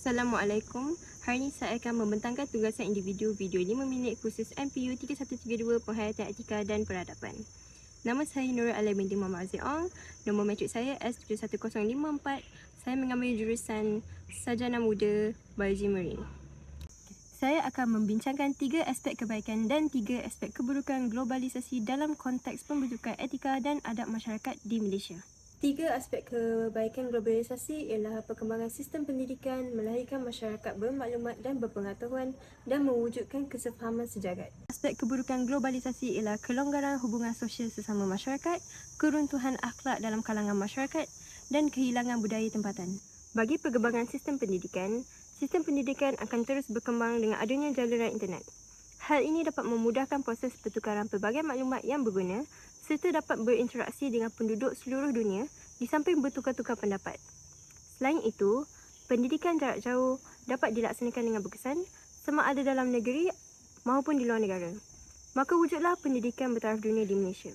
Assalamualaikum. Hari ini saya akan membentangkan tugasan individu video 5 minit khusus MPU 3132 Penghayatan Etika dan Peradaban. Nama saya Nurul Alam binti Muhammad Aziz Ong. Nombor matrik saya S71054. Saya mengambil jurusan Sarjana Muda Biologi Marine. Saya akan membincangkan 3 aspek kebaikan dan 3 aspek keburukan globalisasi dalam konteks pembentukan etika dan adab masyarakat di Malaysia. 3 aspek kebaikan globalisasi ialah perkembangan sistem pendidikan, melahirkan masyarakat bermaklumat dan berpengetahuan dan mewujudkan kesefahaman sejagat. Aspek keburukan globalisasi ialah kelonggaran hubungan sosial sesama masyarakat, keruntuhan akhlak dalam kalangan masyarakat dan kehilangan budaya tempatan. Bagi perkembangan sistem pendidikan akan terus berkembang dengan adanya jaluran internet. Hal ini dapat memudahkan proses pertukaran pelbagai maklumat yang berguna serta dapat berinteraksi dengan penduduk seluruh dunia di samping bertukar-tukar pendapat. Selain itu, pendidikan jarak jauh dapat dilaksanakan dengan berkesan sama ada dalam negeri maupun di luar negara. Maka wujudlah pendidikan bertaraf dunia di Malaysia.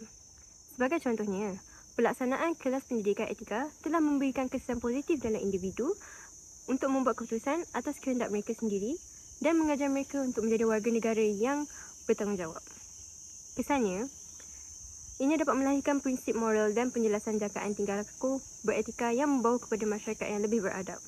Sebagai contohnya, pelaksanaan kelas pendidikan etika telah memberikan kesan positif dalam individu untuk membuat keputusan atas kehendak mereka sendiri dan mengajar mereka untuk menjadi warga negara yang bertanggungjawab. Kesannya, ini dapat melahirkan prinsip moral dan penjelasan jangkaan tingkah laku beretika yang membawa kepada masyarakat yang lebih beradab.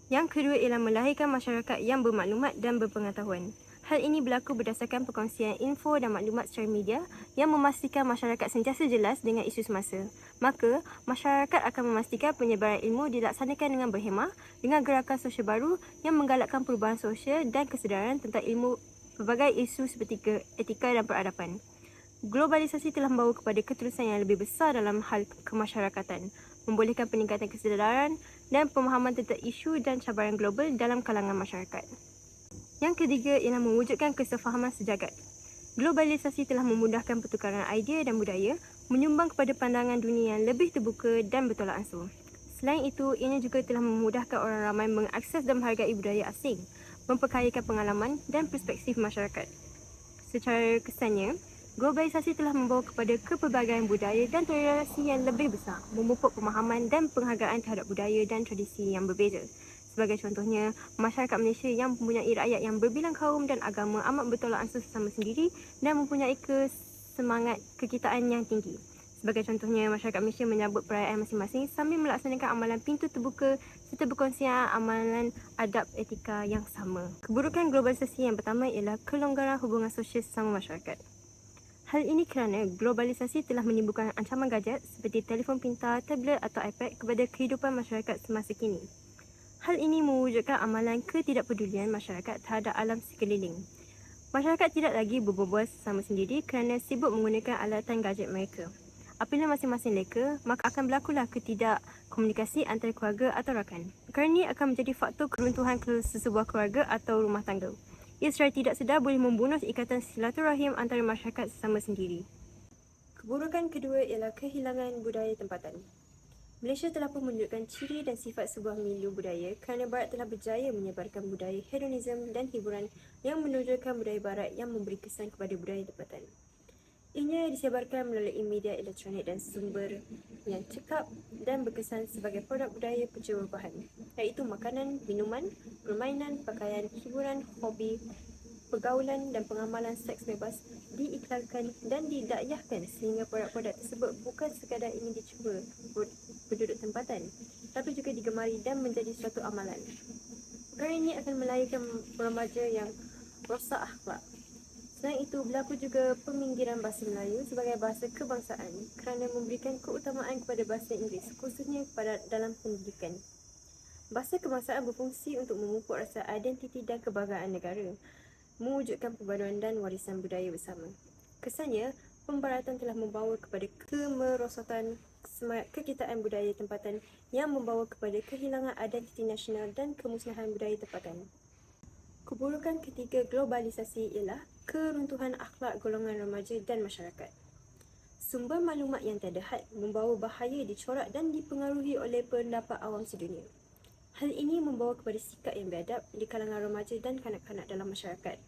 Yang kedua ialah melahirkan masyarakat yang bermaklumat dan berpengetahuan. Hal ini berlaku berdasarkan perkongsian info dan maklumat secara media yang memastikan masyarakat sentiasa jelas dengan isu semasa. Maka, masyarakat akan memastikan penyebaran ilmu dilaksanakan dengan berhemah dengan gerakan sosial baru yang menggalakkan perubahan sosial dan kesedaran tentang ilmu pelbagai isu seperti etika dan peradaban. Globalisasi telah membawa kepada keterusan yang lebih besar dalam hal kemasyarakatan, membolehkan peningkatan kesedaran dan pemahaman tentang isu dan cabaran global dalam kalangan masyarakat. Yang ketiga ialah mewujudkan kesefahaman sejagat. Globalisasi telah memudahkan pertukaran idea dan budaya, menyumbang kepada pandangan dunia yang lebih terbuka dan bertolak ansur. Selain itu, ianya juga telah memudahkan orang ramai mengakses dan menghargai budaya asing, memperkayakan pengalaman dan perspektif masyarakat. Secara kesannya, globalisasi telah membawa kepada kepelbagaian budaya dan toleransi yang lebih besar, memupuk pemahaman dan penghargaan terhadap budaya dan tradisi yang berbeza. Sebagai contohnya, masyarakat Malaysia yang mempunyai rakyat yang berbilang kaum dan agama amat bertolak ansur sesama sendiri dan mempunyai semangat kekitaan yang tinggi. Sebagai contohnya, masyarakat Malaysia menyambut perayaan masing-masing sambil melaksanakan amalan pintu terbuka serta berkongsian amalan adab etika yang sama. Keburukan globalisasi yang pertama ialah kelonggaran hubungan sosial sesama masyarakat. Hal ini kerana globalisasi telah menimbulkan ancaman gadget seperti telefon pintar, tablet atau iPad kepada kehidupan masyarakat semasa kini. Hal ini mewujudkan amalan ketidakpedulian masyarakat terhadap alam sekeliling. Masyarakat tidak lagi berbual sesama sendiri kerana sibuk menggunakan alatan gadget mereka. Apabila masing-masing leka, maka akan berlakulah ketidakkomunikasi antara keluarga atau rakan. Perkara ini akan menjadi faktor keruntuhan sesebuah keluarga atau rumah tangga. Ia secara tidak sedar boleh membunuh ikatan silaturahim antara masyarakat sesama sendiri. Keburukan kedua ialah kehilangan budaya tempatan. Malaysia telah pun menunjukkan ciri dan sifat sebuah milieu budaya kerana Barat telah berjaya menyebarkan budaya hedonisme dan hiburan yang menonjolkan budaya Barat yang memberi kesan kepada budaya tempatan. Ianya disebarkan melalui media elektronik dan sumber yang cekap dan berkesan sebagai produk budaya pencerobohan, iaitu makanan, minuman, permainan, pakaian, hiburan, hobi, pergaulan dan pengamalan seks bebas diiklankan dan didakyahkan sehingga produk-produk tersebut bukan sekadar ingin dicuba penduduk tempatan, tapi juga digemari dan menjadi suatu amalan. Perkara ini akan melahirkan remaja yang rosak akhlak. Selain itu, berlaku juga peminggiran bahasa Melayu sebagai bahasa kebangsaan kerana memberikan keutamaan kepada bahasa Inggeris, khususnya dalam pendidikan. Bahasa kebangsaan berfungsi untuk memupuk rasa identiti dan kebanggaan negara, mewujudkan perpaduan dan warisan budaya bersama. Kesannya, pembaratan telah membawa kepada kemerosotan semangat kekitaan budaya tempatan yang membawa kepada kehilangan identiti nasional dan kemusnahan budaya tempatan. Keburukan ketiga globalisasi ialah keruntuhan akhlak golongan remaja dan masyarakat. Sumber maklumat yang tiada had membawa bahaya dicorak dan dipengaruhi oleh pendapat awam sedunia. Hal ini membawa kepada sikap yang biadab di kalangan remaja dan kanak-kanak dalam masyarakat.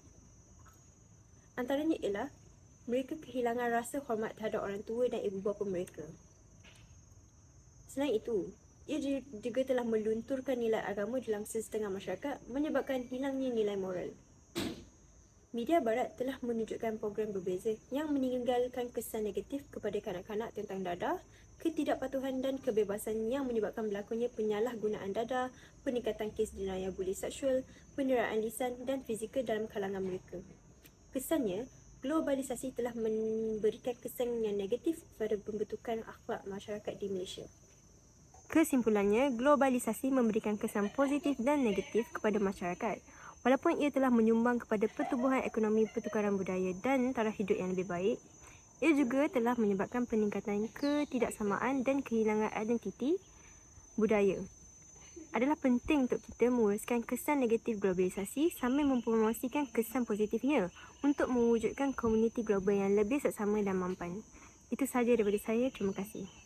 Antaranya ialah mereka kehilangan rasa hormat terhadap orang tua dan ibu bapa mereka. Selain itu, Ia juga telah melunturkan nilai agama dalam sesetengah masyarakat, menyebabkan hilangnya nilai moral. Media barat telah menunjukkan program berbeza yang meninggalkan kesan negatif kepada kanak-kanak tentang dadah, ketidakpatuhan dan kebebasan yang menyebabkan berlakunya penyalahgunaan dadah, peningkatan kes jenayah buli seksual, penderaan lisan dan fizikal dalam kalangan mereka. Kesannya, globalisasi telah memberikan kesan yang negatif pada pembentukan akhlak masyarakat di Malaysia. Kesimpulannya, globalisasi memberikan kesan positif dan negatif kepada masyarakat. Walaupun ia telah menyumbang kepada pertumbuhan ekonomi, pertukaran budaya dan taraf hidup yang lebih baik, ia juga telah menyebabkan peningkatan ketidaksamaan dan kehilangan identiti budaya. Adalah penting untuk kita menguruskan kesan negatif globalisasi sambil mempromosikan kesan positifnya untuk mewujudkan komuniti global yang lebih seksama dan mampan. Itu sahaja daripada saya. Terima kasih.